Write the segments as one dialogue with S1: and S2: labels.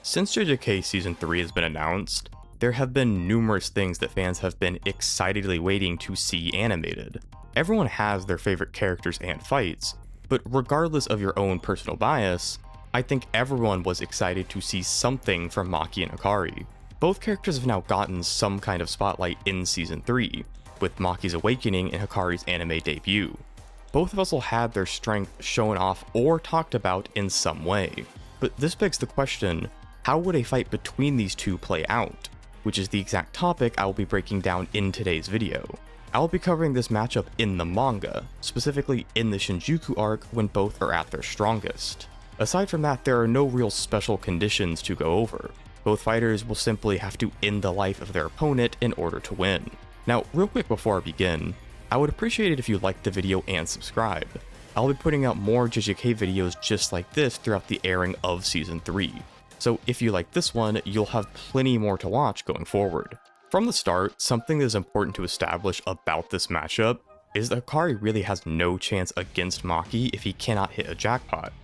S1: Since JJK Season 3 has been announced, there have been numerous things that fans have been excitedly waiting to see animated. Everyone has their favorite characters and fights, but regardless of your own personal bias, I think everyone was excited to see something from Maki and Hakari. Both characters have now gotten some kind of spotlight in Season 3, with Maki's awakening and Hakari's anime debut. Both have also had their strength shown off or talked about in some way. But this begs the question, how would a fight between these two play out? Which is the exact topic I will be breaking down in today's video. I will be covering this matchup in the manga, specifically in the Shinjuku arc when both are at their strongest. Aside from that, there are no real special conditions to go over. Both fighters will simply have to end the life of their opponent in order to win. Now, real quick before I begin, I would appreciate it if you liked the video and subscribe. I'll be putting out more JJK videos just like this throughout the airing of Season 3. So if you like this one, you'll have plenty more to watch going forward. From the start, something that is important to establish about this matchup is that Hakari really has no chance against Maki if he cannot hit a jackpot.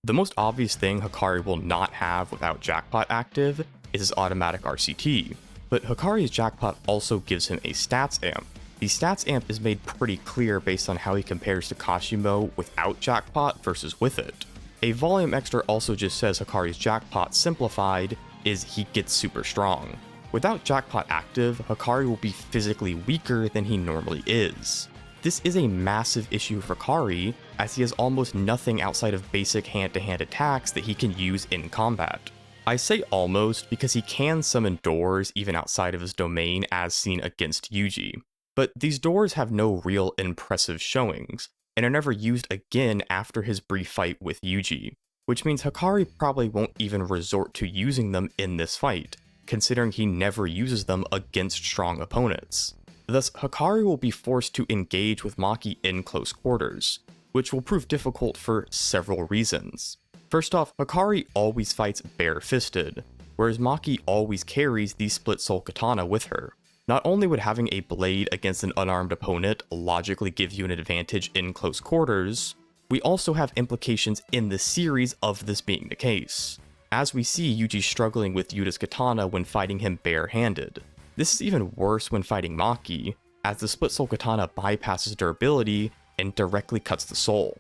S1: The most obvious thing Hakari will not have without jackpot active is his automatic RCT, but Hakari's jackpot also gives him a stats amp. The stats amp is made pretty clear based on how he compares to Kashimo without jackpot versus with it. A volume extra also just says Hakari's jackpot simplified is he gets super strong. Without jackpot active, Hakari will be physically weaker than he normally is. This is a massive issue for Hakari, as he has almost nothing outside of basic hand-to-hand attacks that he can use in combat. I say almost because he can summon doors even outside of his domain as seen against Yuji. But these doors have no real impressive showings, and are never used again after his brief fight with Yuji, which means Hakari probably won't even resort to using them in this fight, considering he never uses them against strong opponents. Thus, Hakari will be forced to engage with Maki in close quarters, which will prove difficult for several reasons. First off, Hakari always fights bare-fisted, whereas Maki always carries the split soul katana with her. Not only would having a blade against an unarmed opponent logically give you an advantage in close quarters, we also have implications in the series of this being the case, as we see Yuji struggling with Yuta's katana when fighting him bare-handed. This is even worse when fighting Maki, as the split soul katana bypasses durability and directly cuts the soul,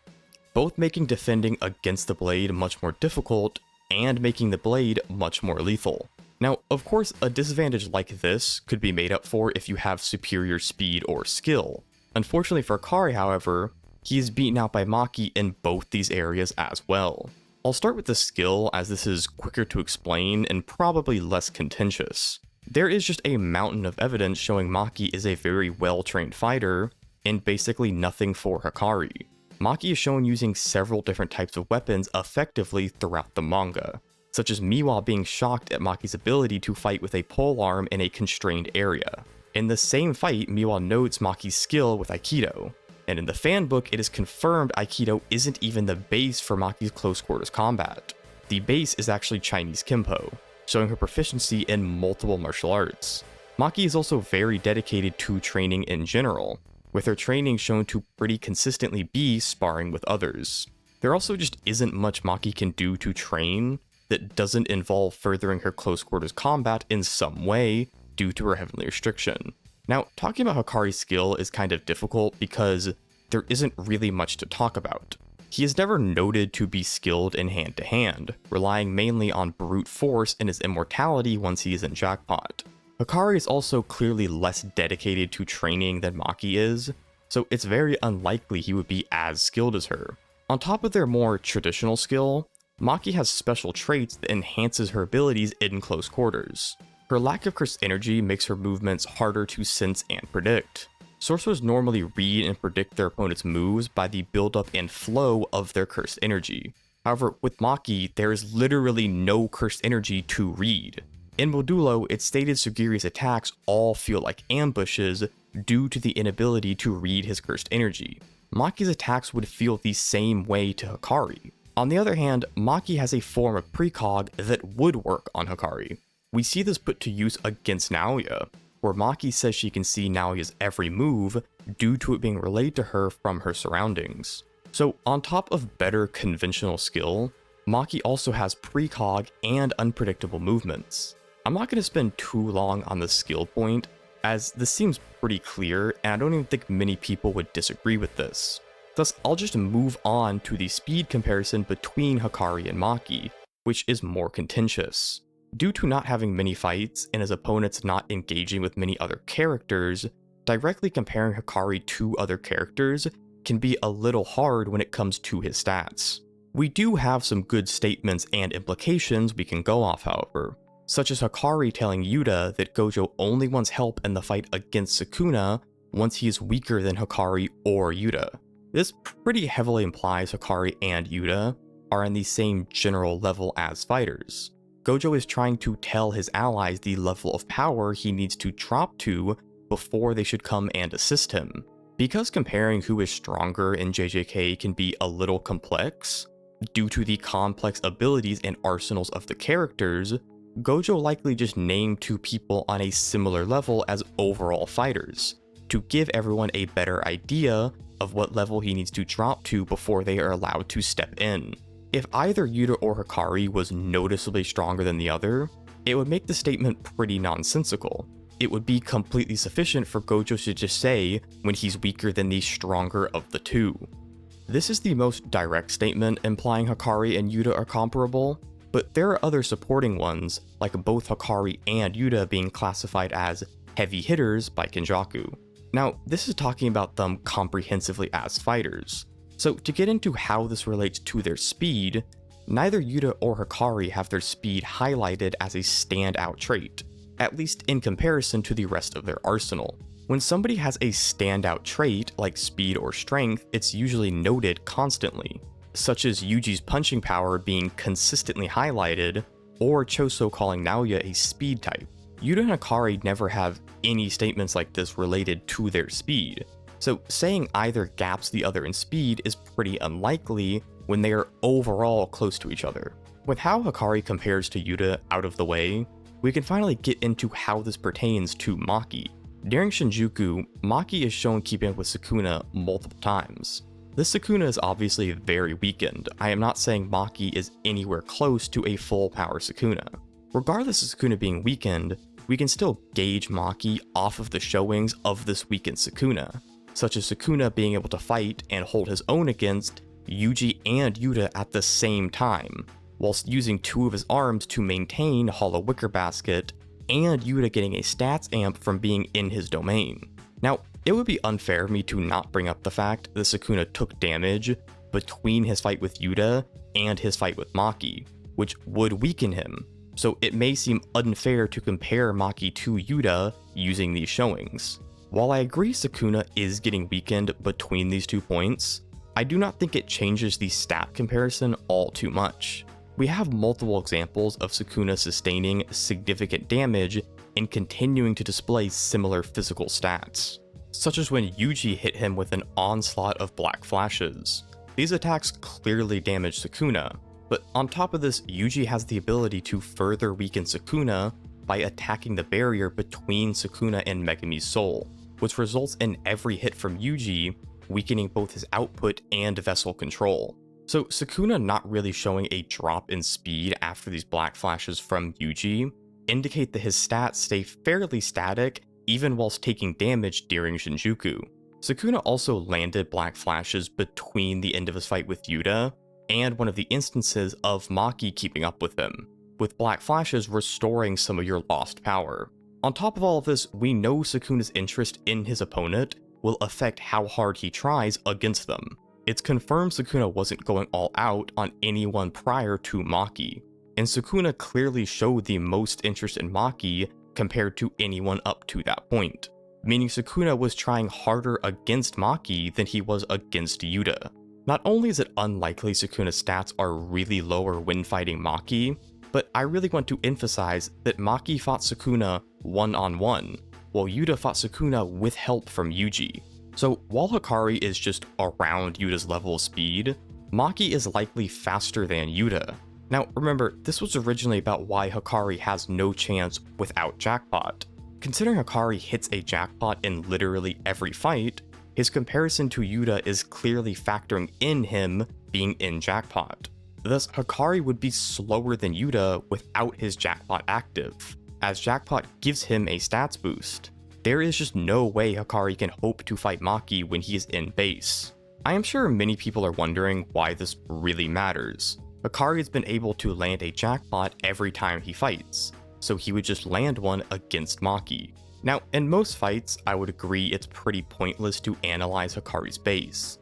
S1: both making defending against the blade much more difficult and making the blade much more lethal. Now, of course, a disadvantage like this could be made up for if you have superior speed or skill. Unfortunately for Hakari, however, he is beaten out by Maki in both these areas as well. I'll start with the skill, as this is quicker to explain and probably less contentious. There is just a mountain of evidence showing Maki is a very well-trained fighter, and basically nothing for Hakari. Maki is shown using several different types of weapons effectively throughout the manga, such as Miwa being shocked at Maki's ability to fight with a polearm in a constrained area. In the same fight, Miwa notes Maki's skill with Aikido, and in the fanbook it is confirmed Aikido isn't even the base for Maki's close quarters combat. The base is actually Chinese Kempo, showing her proficiency in multiple martial arts. Maki is also very dedicated to training in general, with her training shown to pretty consistently be sparring with others. There also just isn't much Maki can do to train that doesn't involve furthering her close quarters combat in some way due to her heavenly restriction. Now, talking about Hakari's skill is kind of difficult because there isn't really much to talk about. He is never noted to be skilled in hand-to-hand, relying mainly on brute force and his immortality once he is in jackpot. Hakari is also clearly less dedicated to training than Maki is, so it's very unlikely he would be as skilled as her. On top of their more traditional skill, Maki has special traits that enhances her abilities in close quarters. Her lack of cursed energy makes her movements harder to sense and predict. Sorcerers normally read and predict their opponent's moves by the buildup and flow of their cursed energy. However, with Maki, there is literally no cursed energy to read. In Modulo, it's stated Sugiri's attacks all feel like ambushes due to the inability to read his cursed energy. Maki's attacks would feel the same way to Hakari. On the other hand, Maki has a form of precog that would work on Hakari. We see this put to use against Naoya, where Maki says she can see Naoya's every move due to it being relayed to her from her surroundings. So on top of better conventional skill, Maki also has precog and unpredictable movements. I'm not going to spend too long on the skill point, as this seems pretty clear and I don't even think many people would disagree with this. Thus, I'll just move on to the speed comparison between Hakari and Maki, which is more contentious. Due to not having many fights and his opponents not engaging with many other characters, directly comparing Hakari to other characters can be a little hard when it comes to his stats. We do have some good statements and implications we can go off, however, such as Hakari telling Yuta that Gojo only wants help in the fight against Sukuna once he is weaker than Hakari or Yuta. This pretty heavily implies Hakari and Yuta are on the same general level as fighters. Gojo is trying to tell his allies the level of power he needs to drop to before they should come and assist him. Because comparing who is stronger in JJK can be a little complex, due to the complex abilities and arsenals of the characters, Gojo likely just named two people on a similar level as overall fighters, to give everyone a better idea of what level he needs to drop to before they are allowed to step in. If either Yuta or Hakari was noticeably stronger than the other, it would make the statement pretty nonsensical. It would be completely sufficient for Gojo to just say when he's weaker than the stronger of the two. This is the most direct statement implying Hakari and Yuta are comparable, but there are other supporting ones, like both Hakari and Yuta being classified as heavy hitters by Kenjaku. Now, this is talking about them comprehensively as fighters. So to get into how this relates to their speed, neither Yuta or Hakari have their speed highlighted as a standout trait, at least in comparison to the rest of their arsenal. When somebody has a standout trait like speed or strength, it's usually noted constantly, such as Yuji's punching power being consistently highlighted, or Choso calling Naoya a speed type. Yuta and Hakari never have any statements like this related to their speed, so saying either gaps the other in speed is pretty unlikely when they are overall close to each other. With how Hakari compares to Yuta out of the way, we can finally get into how this pertains to Maki. During Shinjuku, Maki is shown keeping up with Sukuna multiple times. This Sukuna is obviously very weakened. I am not saying Maki is anywhere close to a full power Sukuna. Regardless of Sukuna being weakened, we can still gauge Maki off of the showings of this weakened Sukuna, such as Sukuna being able to fight and hold his own against Yuji and Yuta at the same time, whilst using two of his arms to maintain Hollow Wicker Basket, and Yuta getting a stats amp from being in his domain. Now, it would be unfair of me to not bring up the fact that Sukuna took damage between his fight with Yuta and his fight with Maki, which would weaken him, so it may seem unfair to compare Maki to Yuta using these showings. While I agree Sukuna is getting weakened between these 2 points, I do not think it changes the stat comparison all too much. We have multiple examples of Sukuna sustaining significant damage and continuing to display similar physical stats, such as when Yuji hit him with an onslaught of black flashes. These attacks clearly damage Sukuna, but on top of this, Yuji has the ability to further weaken Sukuna by attacking the barrier between Sukuna and Megami's soul, which results in every hit from Yuji weakening both his output and vessel control. So Sukuna not really showing a drop in speed after these black flashes from Yuji indicate that his stats stay fairly static even whilst taking damage during Shinjuku. Sukuna also landed black flashes between the end of his fight with Yuta and one of the instances of Maki keeping up with him, with black flashes restoring some of your lost power. On top of all of this, we know Sukuna's interest in his opponent will affect how hard he tries against them. It's confirmed Sukuna wasn't going all out on anyone prior to Maki, and Sukuna clearly showed the most interest in Maki compared to anyone up to that point, meaning Sukuna was trying harder against Maki than he was against Yuta. Not only is it unlikely Sukuna's stats are really lower when fighting Maki, but I really want to emphasize that Maki fought Sukuna one-on-one, while Yuta fought Sukuna with help from Yuji. So while Hakari is just around Yuta's level of speed, Maki is likely faster than Yuta. Now remember, this was originally about why Hakari has no chance without Jackpot. Considering Hakari hits a Jackpot in literally every fight, his comparison to Yuta is clearly factoring in him being in Jackpot. Thus, Hakari would be slower than Yuta without his jackpot active, as jackpot gives him a stats boost. There is just no way Hakari can hope to fight Maki when he is in base. I am sure many people are wondering why this really matters. Hakari has been able to land a jackpot every time he fights, so he would just land one against Maki. Now, in most fights, I would agree it's pretty pointless to analyze Hakari's base.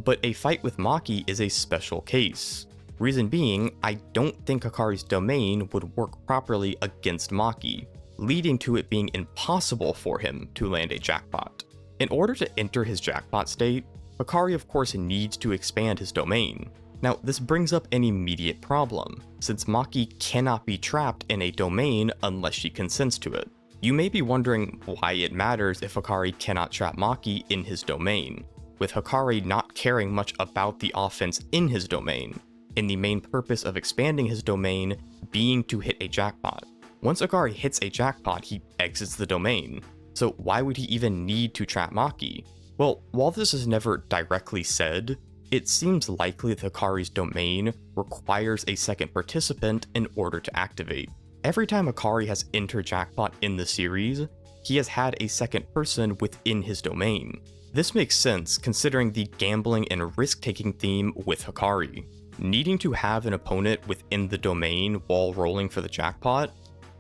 S1: But a fight with Maki is a special case. Reason being, I don't think Hakari's domain would work properly against Maki, leading to it being impossible for him to land a jackpot. In order to enter his jackpot state, Hakari of course needs to expand his domain. Now, this brings up an immediate problem, since Maki cannot be trapped in a domain unless she consents to it. You may be wondering why it matters if Hakari cannot trap Maki in his domain, with Hakari not caring much about the offense in his domain, and the main purpose of expanding his domain being to hit a jackpot. Once Hakari hits a jackpot, he exits the domain, so why would he even need to trap Maki? Well, while this is never directly said, it seems likely that Hakari's domain requires a second participant in order to activate. Every time Hakari has entered jackpot in the series, he has had a second person within his domain. This makes sense considering the gambling and risk-taking theme with Hakari. Needing to have an opponent within the domain while rolling for the jackpot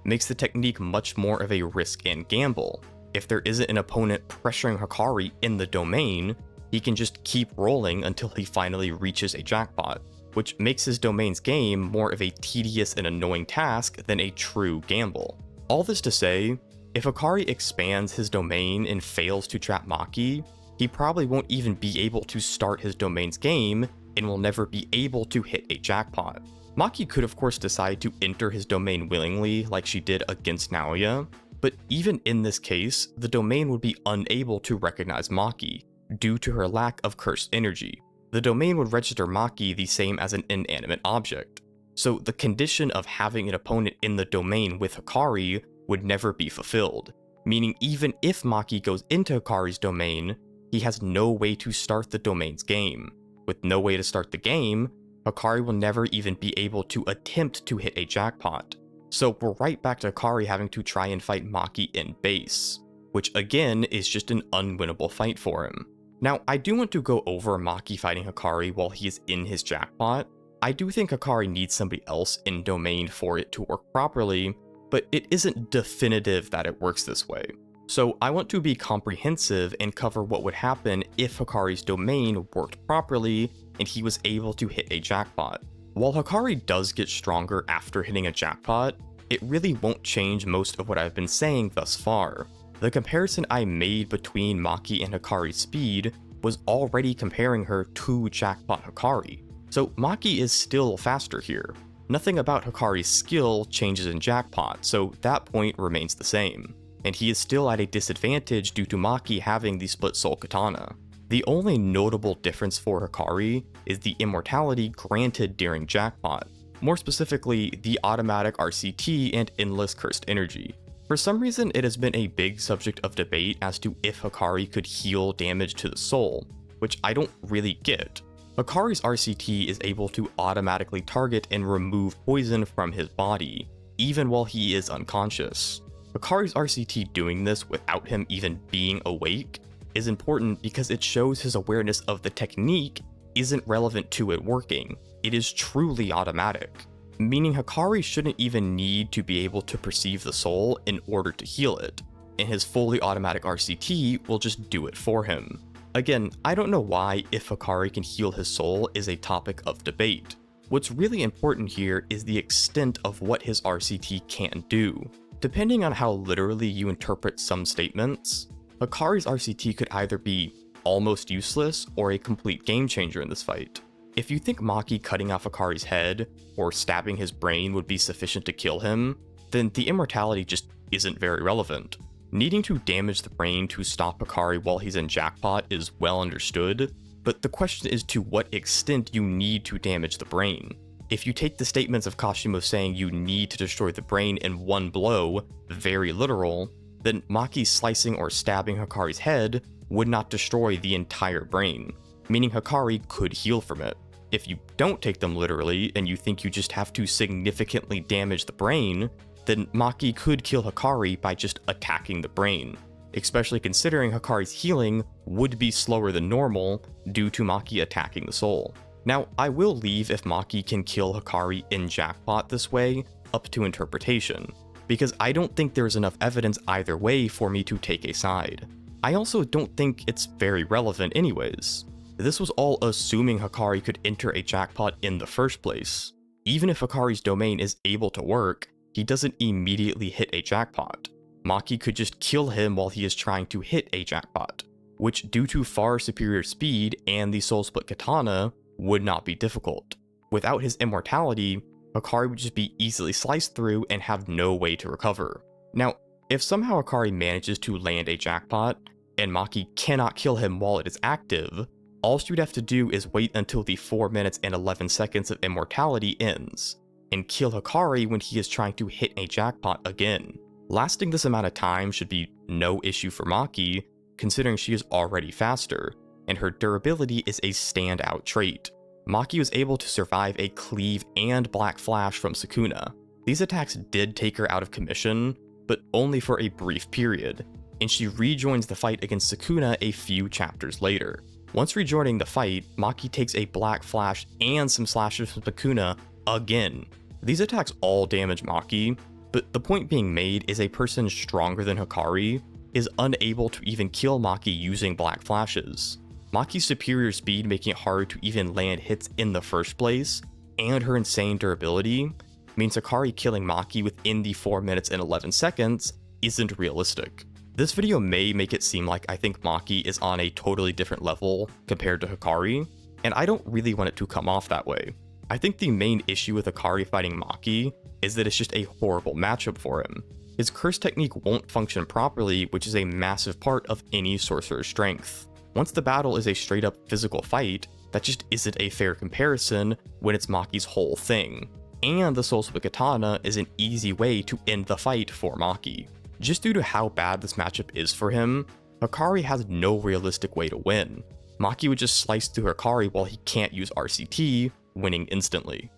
S1: makes the technique much more of a risk and gamble. If there isn't an opponent pressuring Hakari in the domain, he can just keep rolling until he finally reaches a jackpot, which makes his domain's game more of a tedious and annoying task than a true gamble. All this to say, if Hakari expands his domain and fails to trap Maki, he probably won't even be able to start his domain's game and will never be able to hit a jackpot. Maki could of course decide to enter his domain willingly like she did against Naoya, but even in this case, the domain would be unable to recognize Maki, due to her lack of cursed energy. The domain would register Maki the same as an inanimate object, so the condition of having an opponent in the domain with Hakari would never be fulfilled, meaning even if Maki goes into Hakari's domain, he has no way to start the domain's game. With no way to start the game, Hakari will never even be able to attempt to hit a jackpot. So we're right back to Hakari having to try and fight Maki in base, which again is just an unwinnable fight for him. Now, I do want to go over Maki fighting Hakari while he is in his jackpot. I do think Hakari needs somebody else in domain for it to work properly, but it isn't definitive that it works this way. So I want to be comprehensive and cover what would happen if Hakari's domain worked properly and he was able to hit a jackpot. While Hakari does get stronger after hitting a jackpot, it really won't change most of what I've been saying thus far. The comparison I made between Maki and Hakari's speed was already comparing her to jackpot Hakari, so Maki is still faster here. Nothing about Hakari's skill changes in jackpot, so that point remains the same, and he is still at a disadvantage due to Maki having the split soul katana. The only notable difference for Hakari is the immortality granted during jackpot, more specifically the automatic RCT and endless cursed energy. For some reason, it has been a big subject of debate as to if Hakari could heal damage to the soul, which I don't really get. Hakari's RCT is able to automatically target and remove poison from his body, even while he is unconscious. Hakari's RCT doing this without him even being awake is important because it shows his awareness of the technique isn't relevant to it working. It is truly automatic, meaning Hakari shouldn't even need to be able to perceive the soul in order to heal it, and his fully automatic RCT will just do it for him. Again, I don't know why if Hakari can heal his soul is a topic of debate. What's really important here is the extent of what his RCT can do. Depending on how literally you interpret some statements, Hakari's RCT could either be almost useless or a complete game changer in this fight. If you think Maki cutting off Hakari's head or stabbing his brain would be sufficient to kill him, then the immortality just isn't very relevant. Needing to damage the brain to stop Hakari while he's in jackpot is well understood, but the question is to what extent you need to damage the brain. If you take the statements of Kashimo saying you need to destroy the brain in one blow very literal, then Maki slicing or stabbing Hakari's head would not destroy the entire brain, meaning Hakari could heal from it. If you don't take them literally and you think you just have to significantly damage the brain, then Maki could kill Hakari by just attacking the brain, especially considering Hakari's healing would be slower than normal due to Maki attacking the soul. Now, I will leave if Maki can kill Hakari in Jackpot this way up to interpretation, because I don't think there's enough evidence either way for me to take a side. I also don't think it's very relevant anyways. This was all assuming Hakari could enter a jackpot in the first place. Even if Hakari's domain is able to work, he doesn't immediately hit a jackpot. Maki could just kill him while he is trying to hit a jackpot, which due to far superior speed and the Soul Split Katana, would not be difficult. Without his immortality, Hakari would just be easily sliced through and have no way to recover. Now, if somehow Hakari manages to land a jackpot, and Maki cannot kill him while it is active, all she would have to do is wait until the 4 minutes and 11 seconds of immortality ends, and kill Hakari when he is trying to hit a jackpot again. Lasting this amount of time should be no issue for Maki, considering she is already faster, and her durability is a standout trait. Maki was able to survive a cleave and black flash from Sukuna. These attacks did take her out of commission, but only for a brief period, and she rejoins the fight against Sukuna a few chapters later. Once rejoining the fight, Maki takes a black flash and some slashes from Sukuna again. These attacks all damage Maki, but the point being made is a person stronger than Hakari is unable to even kill Maki using black flashes. Maki's superior speed making it hard to even land hits in the first place, and her insane durability, means Hakari killing Maki within the 4 minutes and 11 seconds isn't realistic. This video may make it seem like I think Maki is on a totally different level compared to Hakari, and I don't really want it to come off that way. I think the main issue with Hakari fighting Maki is that it's just a horrible matchup for him. His curse technique won't function properly, which is a massive part of any sorcerer's strength. Once the battle is a straight up physical fight, that just isn't a fair comparison when it's Maki's whole thing. And the Soul Split Katana is an easy way to end the fight for Maki. Just due to how bad this matchup is for him, Hakari has no realistic way to win. Maki would just slice through Hakari while he can't use RCT, winning instantly.